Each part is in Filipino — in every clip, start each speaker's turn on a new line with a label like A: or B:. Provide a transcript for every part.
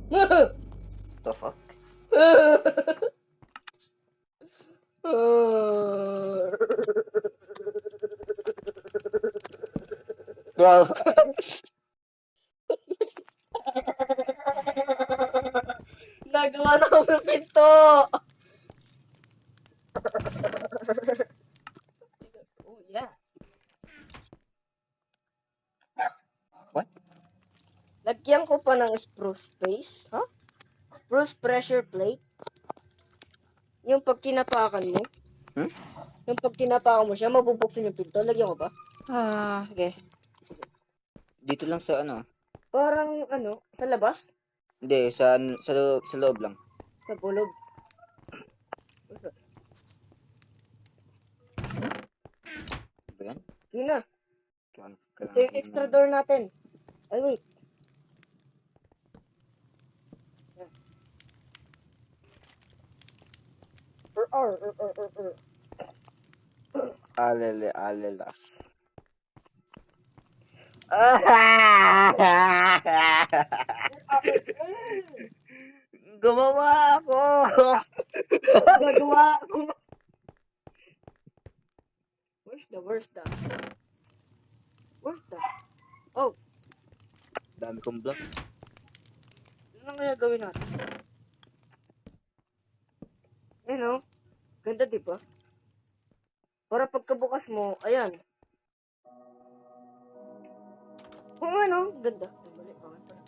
A: The fuck? Bro.
B: Nagawa na ako ng pinto! Oh, yeah.
A: What?
B: Lagyan ko pa ng spruce paste. Huh? Spruce pressure plate. Yung pag tinapakan mo.
A: Hmm?
B: Yung pag tinapakan mo siya, mabubuksan yung pinto. Lagyan ko ba?
A: Sige. Dito lang sa ano?
B: Parang ano, sa labas?
A: Hindi, sa loob lang.
B: Sa bulog.
A: Ba yan?
B: Yun na. Ito yung
A: Kailangan
B: extra door natin. Ay, wait.
A: Alelas. Gumawa ako!
B: Gagawa ako. Where's the? Oh,
A: Dami kong block.
B: ano na kaya gawin natin? Ano? Ganda, di ba? Para pagkabukas mo, ayan. Kung ano, ganda. Ay, mali, pangat pala.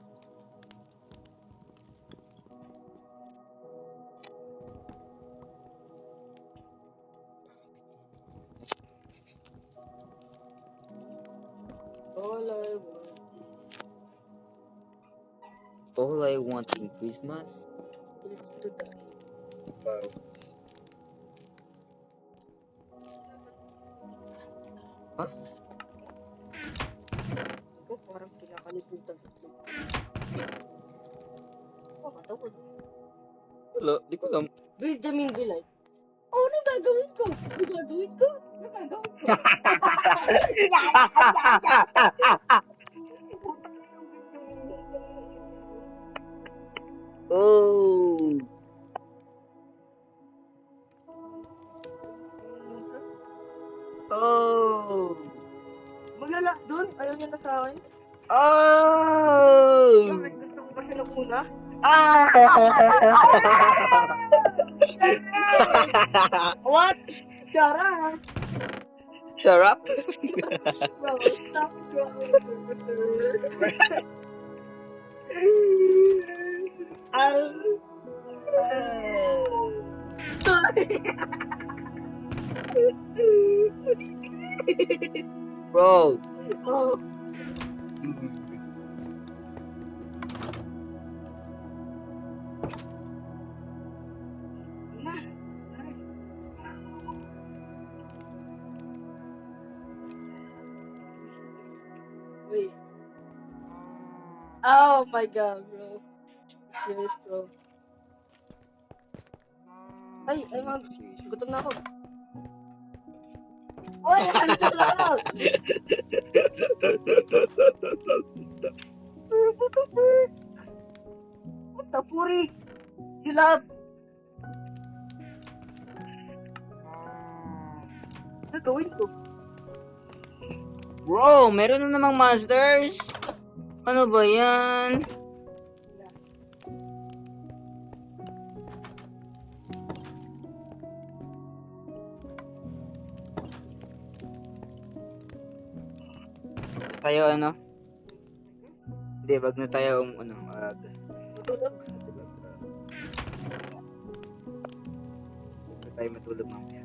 A: All I want in Christmas?
B: Is to die.
A: Wow. Huh?
B: Ako, parang kinakalimutan sa trip. Oh, katawad.
A: Wala, di ko alam.
B: Benjamin Vilay. Oh, ano gagawin ko? Ano gagawin ko?
A: Oh! Oh!
B: Maglala doon? Ayaw niya na sa akin?
A: Oh!
B: Bakit gusto ko pa siya ng una? What? Charot!
A: Shut up!
B: Bro, stop crying.
A: Bro!
B: Oh, na. Wait. Oh my god, bro. Serious, bro. Ay, man. Gutom na ako. Uy, halika na ako! What the furi? You love? Ano gawin ko?
A: Bro, meron na namang monsters? Ano ba yan? Tayo ano? Hindi, wag na tayo
B: Matulog?
A: wag na tayo matulog mamaya.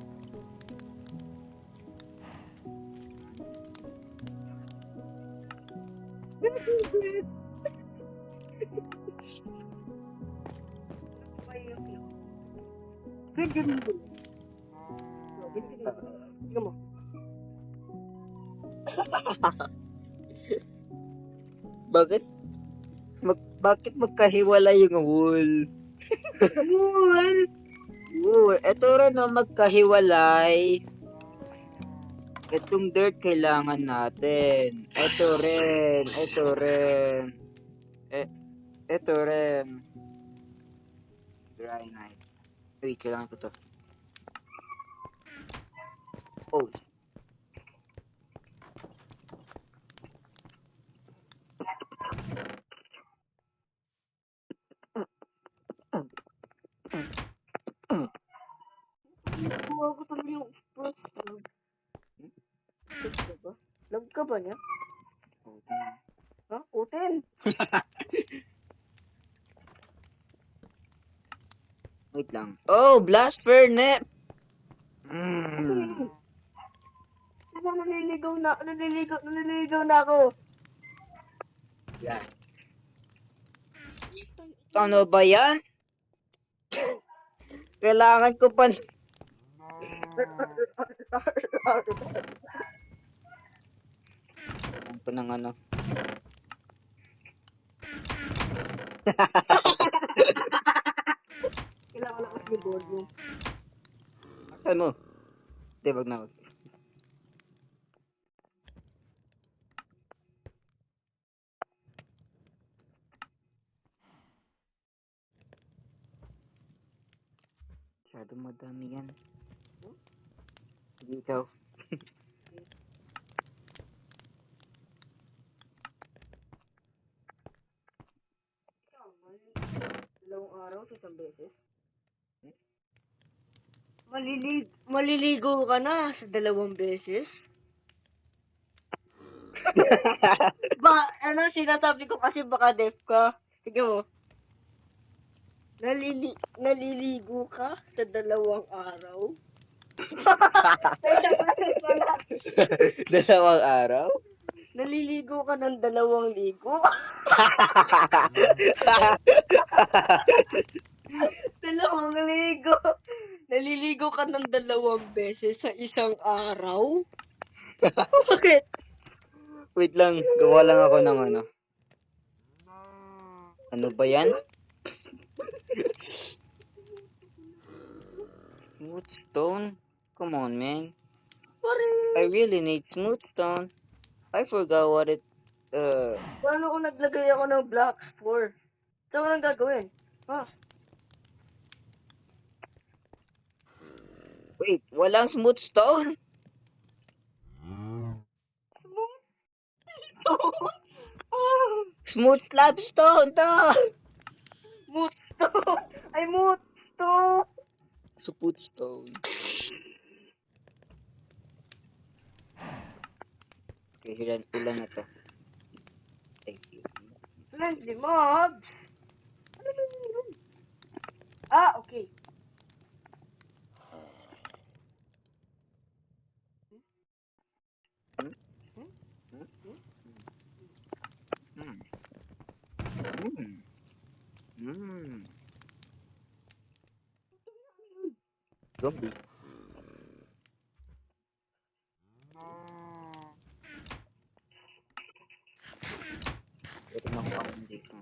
B: Benjamin Bull. Tingnan mo.
A: Bakit? Bakit magkahiwalay yung wool?
B: Wool!
A: Oo, eto rin no, magkahiwalay. Itong dirt kailangan natin. Ito rin. Ito rin. Granite. Wait, kailangan ko to. Oh.
B: Kuha ko tuloy yung spruce. Lag ka ba? Lag ka ba niya? Ha? Utin.
A: Wait lang. Oh, blast furnace! Mm.
B: Diba naliligaw na ako.
A: Yan. Ano ba yan? Kailangan ko pa... Kailangan ko ng ano.
B: Kailangan lang kasi board mo.
A: Saan mo? Hindi, wag na. Masyadong madami yan. Sige, ikaw.
B: Dalawang araw, isang beses. Maliligo ka na sa dalawang beses? Ba, ano sinasabi ko kasi baka deaf ka. Tignan mo. Naliligo ka sa dalawang araw?
A: Dalawang araw?
B: Naliligo ka ng dalawang ligo? Dalawang ligo. Naliligo ka ng dalawang beses sa isang araw? Bakit?
A: Wait lang, gawa lang ako ng ano. Ano ba yan? Smooth stone? Come on, man. I really need smooth stone. I forgot what it...
B: Paano kung naglagay ako ng black 4? Ito ang gagawin. Ha?
A: Wait, walang smooth stone? Smooth slab stone to!
B: Musto! Ay, musto!
A: Smooth stone. Okay, ilan na to? Thank you.
B: Friendly mobs! Ano ba yun? Ah, okay.
A: Zombie. Ito na ako dito.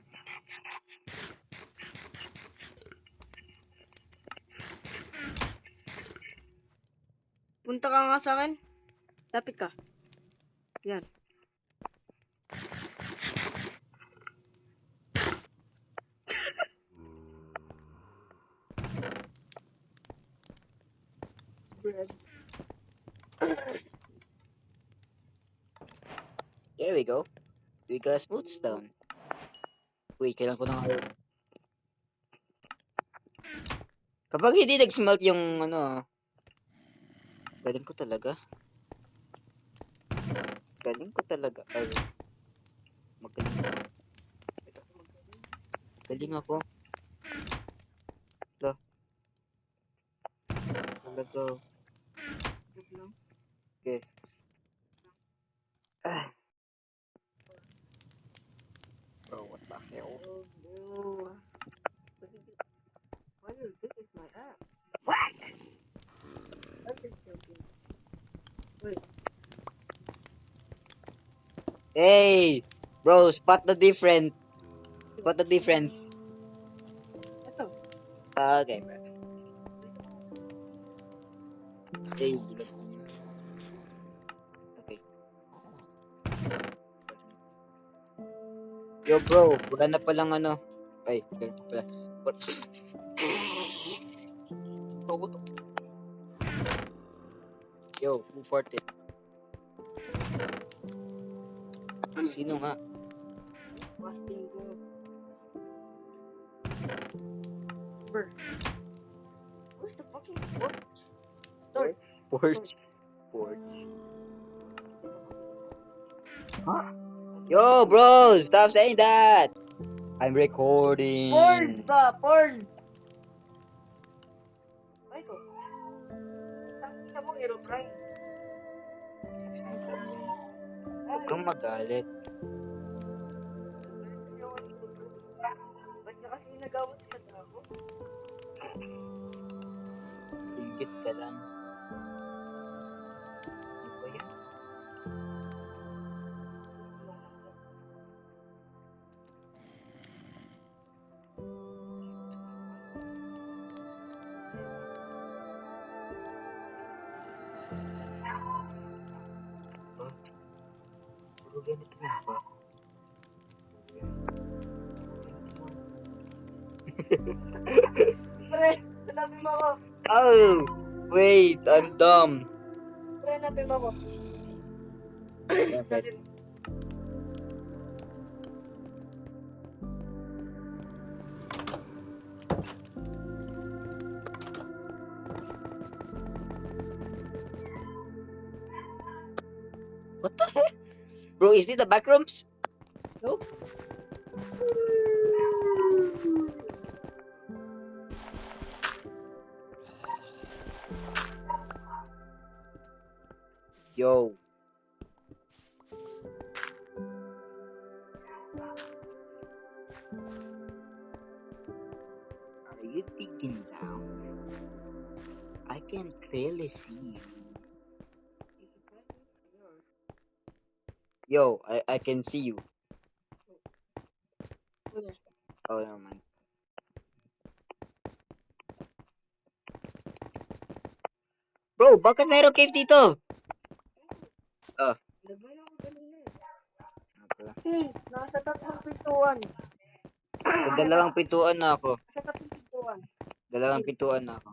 B: Punta ka nga sa akin. Lapit ka. Yan. Bread.
A: There we go. We got smooth stone. Wait, kailan ko na nga. Kapag hindi nag-smelt yung ano, galing ko talaga. Galing ko talaga. Ay, magaling ako. Galing ako. Ito. Talaga. Okay. Ah. Bro, what the hell?
B: Oh, no. Why is this my app? What? I'm just joking. Wait.
A: Hey! Bro, spot the difference. Spot the difference.
B: Ito.
A: Okay, bro. Hey, okay. Yo bro, wala na palang ano. Ay, ganun pala. What? Bro, what the... Yo, who farted? Sino nga?
B: Fasting ko. Brr. Where's the fucking fork? Door.
A: Porch. Huh? Yo, bro, stop saying that. I'm recording.
B: Porn ba? Porn! Ay ko. Tangina mo, Herobrine.
A: Huwag kang magalit.
B: Ba't niya kasi nagawa sa tao?
A: Ingit ka lang. Ano ba yan? Puro ganito lang ba?
B: Pre, hanapin mo ako.
A: Oh, wait, I'm dumb.
B: Pre, hanapin mo ako.
A: Bakit? What the heck? Bro, is it the backrooms?
B: Nope.
A: Yo. Are you digging down? I can clearly see you. Yo, I can see you. Oh, never mind. Bro, bakit meron cave dito?
B: Nagmay ako kanina eh. Nasa tatlong pintuan.
A: Sa dalawang pintuan na ako.
B: Nasa tatlong pintuan.
A: Dalawang pintuan na ako.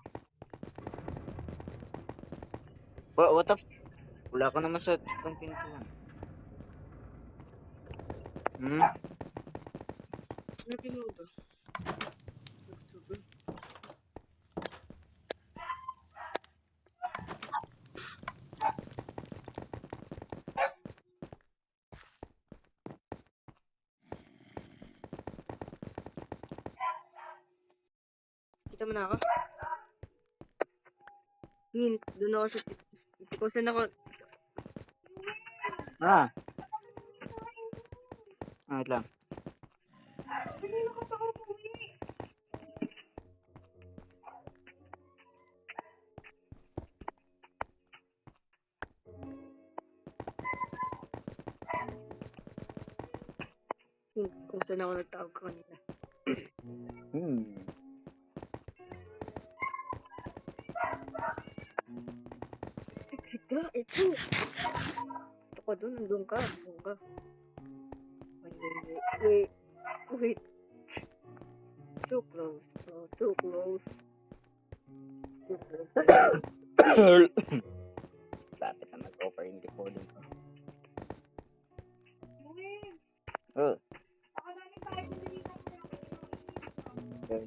A: Bro, what the f... Wala ko naman sa tatlong pintuan. Hmm?
B: Hanapin mo ba? Kita mo na ako? Doon ako sa... Kung saan ako...
A: Ah. Wait lang.
B: Kung saan ako nagtawag ko kanina. Ito. Ito ka doon, nandun ka. Nandun ka. Wait. Too close. Oh, too close. Too close.
A: Lapit na mag-over yung recording ko. Oh. Okay.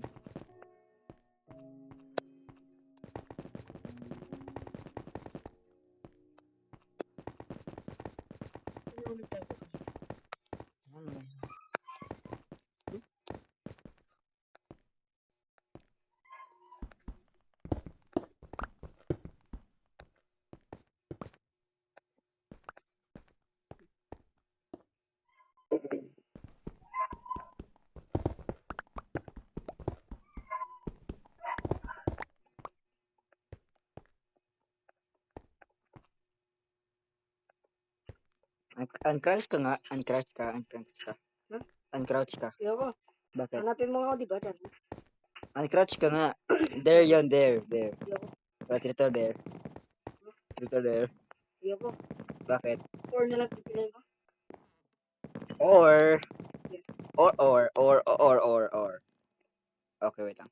A: Uncrouch ka nga. Uncrouch ka.
B: Huh?
A: Uncrouch ka.
B: Ayoko.
A: Bakit?
B: Hanapin mo ako, di ba? Diyan.
A: Uncrouch ka nga. There yun, there.
B: Ayoko.
A: But return there. Return there.
B: Ayoko.
A: Bakit?
B: Or na lang pipiliin ko.
A: Or. Okay, wait lang.